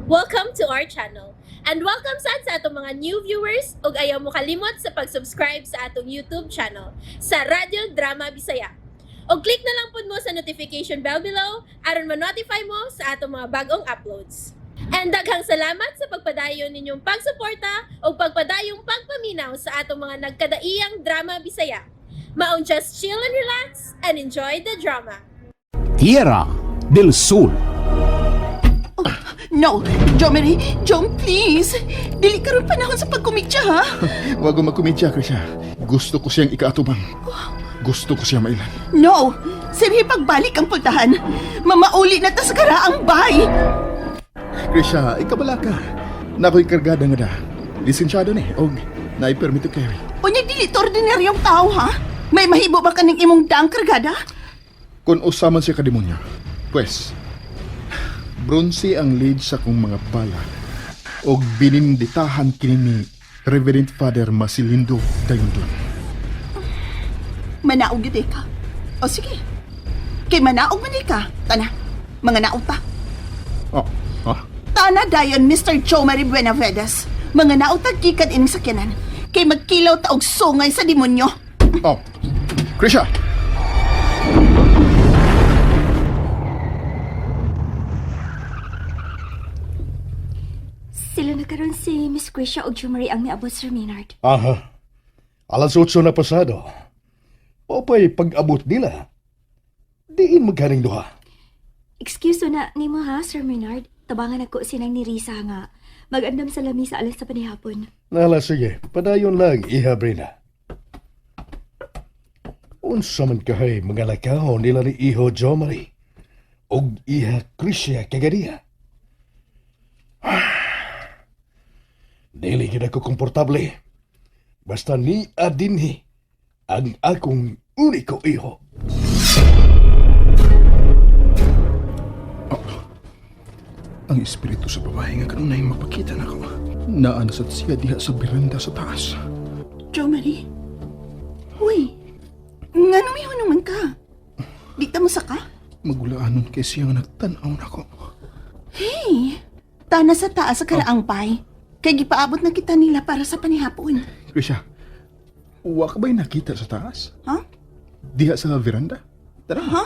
Welcome to our channel. And welcome sa atong mga new viewers ug ayaw mo kalimot sa pag-subscribe sa atong YouTube channel sa Radio Drama Bisaya. O click na lang pud mo sa notification bell below aron ma-notify mo sa atong mga bagong uploads. And daghang salamat sa pagpadayon ninyong pagsuporta o pagpadayong pagpaminaw sa atong mga nagkadaiyang Drama Bisaya. Maong just chill and relax and enjoy the drama. Tierra del Sur. No, Jomari, Jom, please. Dili karon panahon sa pagkomedya, ha? Huwag mo magkumidya, Krisha. Gusto ko siyang ikaatubang. Gusto ko siya mailan. No, sige pagbalik ang puntahan. Mamauli na ta sa karaang bay. Krisha, ikabala ka. Nako'y kargada nga da. Lisensyado ni, og na-permit to carry. Unya dili to ordinaryong tao, ha? May mahibo ba kaning imong daang kargada? Kung usaman siya kademonya, pues, bronze ang lead sa kong mga bala og bininditahan kini ni Reverend Father Masilindo Dayundon. Manaog yun ka. O sige. Kay manaog man ka. Tana, mga naog ta. Oh, ha? Tana dayon, Mr. Jomari Buenavedes. Mga naog ta gikan ining sakyanan. Kay magkilaw ta og sungay sa demonyo. Oh, Krisha! Sila na karon si Miss Grisha o Jumari ang miabot, Sir Maynard. Aha. Alas 8 na pasado. Opay pag-abot nila. Diin magkaring duha. Excuse na ni mo ha, Sir Maynard. Tabangan ako sinang ni Risa nga. Mag-andam sa lami sa alas sa panihapon. Nala, sige. Padayon lang, Iha Brina. Unsa man kahay mga lakaw nila ni Iho Jomari og Iha Krisya kagadiya. Dili gid ako komportable. Basta ni adinhi ang akong uniko iho. Ang espiritu sa babae nga kanunay mapakita na ko. Naanasat siya diha sa beranda sa taas. Jomari? Uy, nga naman naman ka. Di ta mo saka? Magulaanon kay siya nga nagtanaw na ko. Hey, tana sa taas sa karaang pay. Kay gipaabot na kita nila para sa panihapon. Krisha, wa ka ba'y nakita sa taas? Ha? Diha sa veranda? Tara. Ha?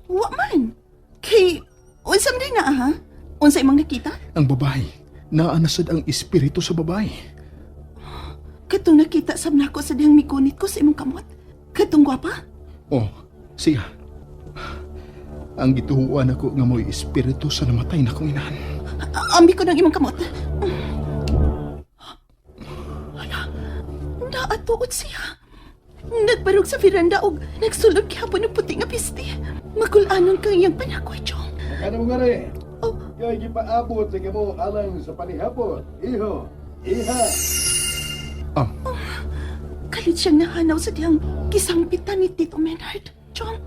Wa man. Kay, unsam din na ha? Unsa imong nakita? Ang babae, naanasad ang espiritu sa babae. Katong nakita sab nako sa dihang mikunit ko sa imong kamot. Katong gwapa? Oh, siya. Ang gituhuan ako nga mo'y espiritu sa namatay na kong inahan. Ambi ko ng imong kamot. Hala, naatuot siya. Nagbarog sa veranda og nagsulod gihapon ng puti nga piste. Magulanon kang iyang panakoy, Chong. Ano mo nga rin? Oh. Kaya gipaabot sa mo alang sa panihapon. Iho, Iha. Kalit siyang nahanaw sa diyang kisangpitan ni Tito Menard. Chong,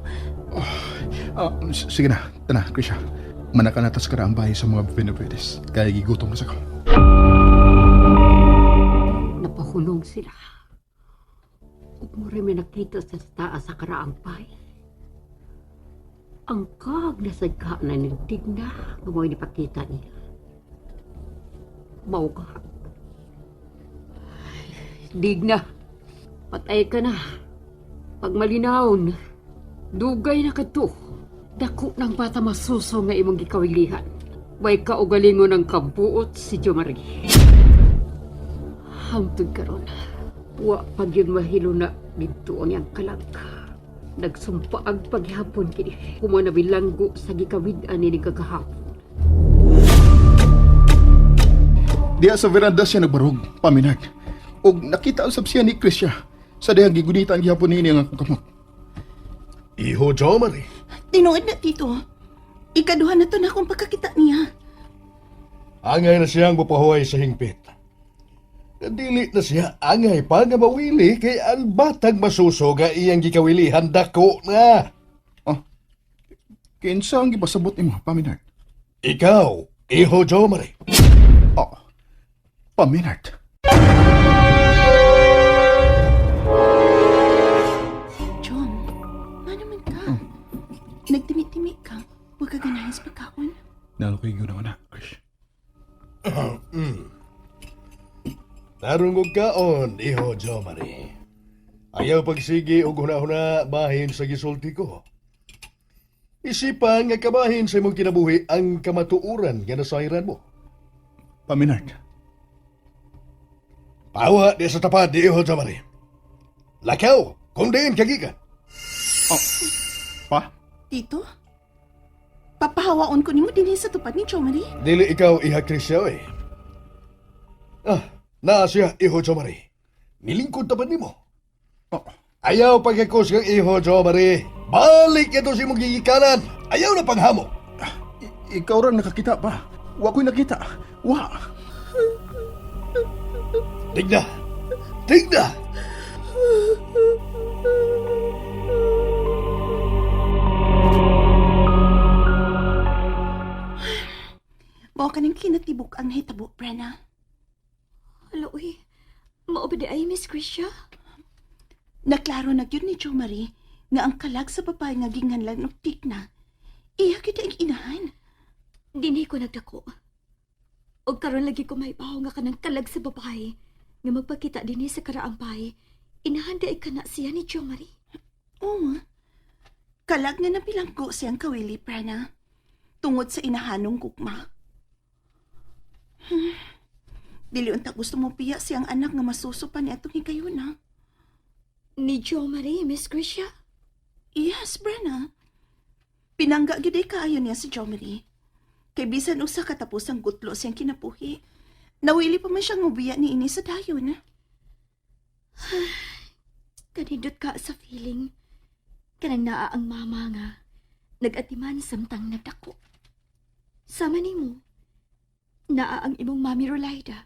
Sige na, tana, Krisha. Manaka na tas karaang bahay sa mga Benavides. Kaya gigutom na sa ko. Napahulong sila. Ug mo rin may nakita sa taas sa karaang pay. Ang kag nasagka na nindig na nga mo'y nipakita niya. Mao ka. Dig na. Patay ka na. Pag malinawon, dugay na ka to. Dako ng bata masuso nga imong gikawilihan. Way kaugalingon ng kabuot si Jomari. Hangtod karon, wa pag yun mahilo na dito ang iyang kalag. Nagsumpa ang paghapon kini. Kumo na bilanggo sa gikawid-an ni kagahapon. Diha sa veranda siya nagbarog, paminag. Og nakita usab siya ni Krisha sa dihang gigunitan gihapon niini ang akong kamot. Iho Jomari. tinuod na, Tito. Ikaduha na to na akong pagkakita niya. Angay na siyang mapahuway sa hingpit. Dili na siya angay pa nga mawili kay ang batang masuso nga iyang gikawilihan dako na. Kinsa ang gipasabot nimo, paminag? Ikaw, Iho Jomari. Paminag. John, ano naman ka? Nagtimi-timi ka. Huwag ka ganahin sa pagkaon. Nalo ko yung na, Chris. Tarong og kaon, iho Jomari. Ayaw pagsigi og huna-huna bahin sa gisulti ko. Isipan nga kabahin sa imong kinabuhi ang kamatuuran nga nasayran mo. Paminard. Pawa di sa tapad di iho Jomari. Lakaw, kung diin kagikan. Pa? Tito? Papahawaon ko nimo dinhi sa tupad ni Jomari. Dili ikaw iha Krisya eh. Naa siya iho Jomari. Nilingkod tapad nimo. Oh. Ayaw pagkakos kang iho Jomari. Balik ito si mong gigikanan. Ayaw na panghamo. Ikaw rin nakakita pa. Wa ko'y nakita. Wa. Tigna! Tigna! Mao kaning kinatibuk ang hitabo, Brenna. Hala, uy. Maubad ay, Miss Krisha. Naklaro na gyud ni Jomari nga ang kalag sa babae nga ginganlan og tikna. Iya kita ang inahan. Dinhi ko nagdako. Og karon lagi ko maibaw nga kanang kalag sa babae nga magpakita dinhi sa karaang bahay. Inahanda ay kana siya ni Jomari. Oo. Kalag nga napilanggo siyang kawili, Brenna. Tungod sa inahanong gugma. Dili unta gusto mo piya siyang anak nga masusupan ni atong higayuna. Ni Jomari, Miss Krisha? Yes, Brenna. Pinangga gyud ay kaayo niya si Jomari. Kay bisan usa katapos ang gutlo siyang kinapuhi. Nawili pa man siyang mubiya ni ini sa dayon. Kanindot ka sa feeling. Kanang naa ang mama nga. Nag-atiman samtang nagdako. Sama ni mo. Naa ang imong mami Rolaida.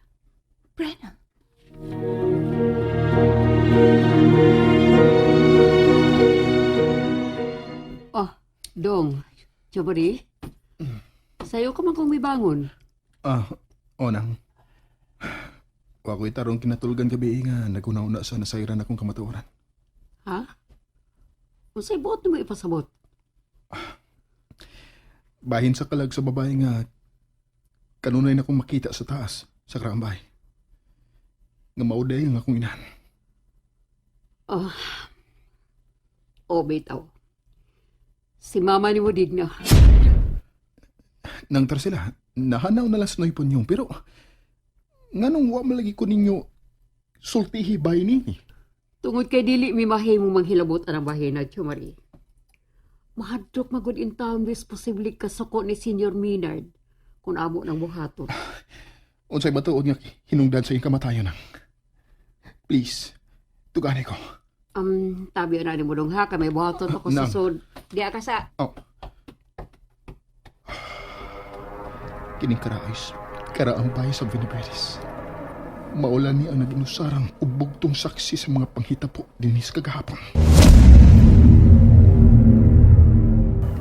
Brenna. Dong, Jomari. Sayo ka man kung may bangon. Onang. Wa ko'y tarong kinatulgan gabi nga naguna-una sa nasayran akong kamatuoran. Ha? Kung sa'y buot mo ipasabot. Bahin sa kalag sa babae nga kanunay na akong makita sa taas, sa karambay. Nga mauday ang akong inahan. Bitaw. Si mama ni mo digna. Nang sila, nahanaw na las noy po niyong, pero nganong wa malagi ko ninyo sultihi bay nini? Tungod kay dili mi mahi mo manghilabot ang bahin na Jomari. Mahadlok magud in town bis posible kasuko ni Senior Maynard kung amo ng buhaton. Unsay matuod nga hinungdan sa iyong kamatayon nang. Please, tugani ko. Tabi na ni mo dong ha, kay may buhaton ako sa Nang. sud. Di ka sa... Oh. Kining karaayos, karaambay sa Viniberis. Maulan ni ang naginusarang ubugtong saksi sa mga panghitapo dinis kagahapon.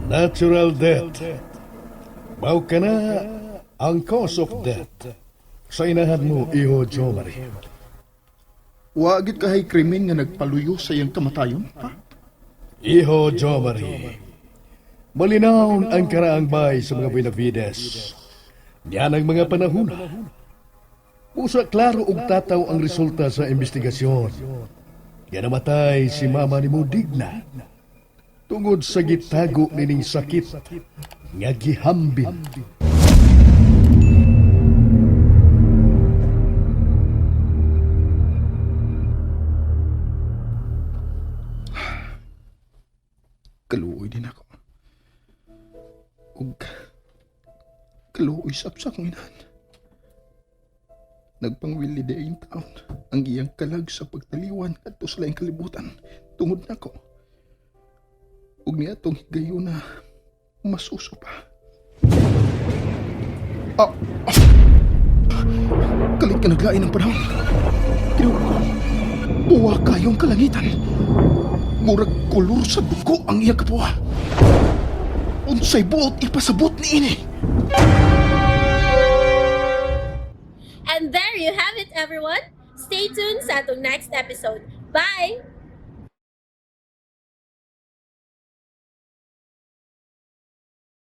Natural death. Mao ka na ang cause of death. Sa inahan mo, iho Jomari. Wagit kahay krimen nga nagpaluyo sa iyang kamatayon, ha? Iho Jomari. Malinaw ang karaang bay sa mga Benavides. Yan ang mga panahon. Usa klaro og tataw ang resulta sa investigasyon. Yan namatay si mama ni mo digna. Tungod sa gitago nining sakit nga gihambin. Kaluoy din ako. Ug kaluoy sapsa kong inahan. Nagpangwili daing taon ang iyang kalag sa pagtaliwan at sa laing kalibutan tungod na ko. Ug niya itong higayo na masuso pa. Kalit ka naglain ng panahon. Tinuod ko, buwa kayong kalangitan. Murag kulor sa dugo ang iyang kapuha. Unsay buot ipasabot ni ini. And there you have it, everyone. Stay tuned sa atong next episode. Bye!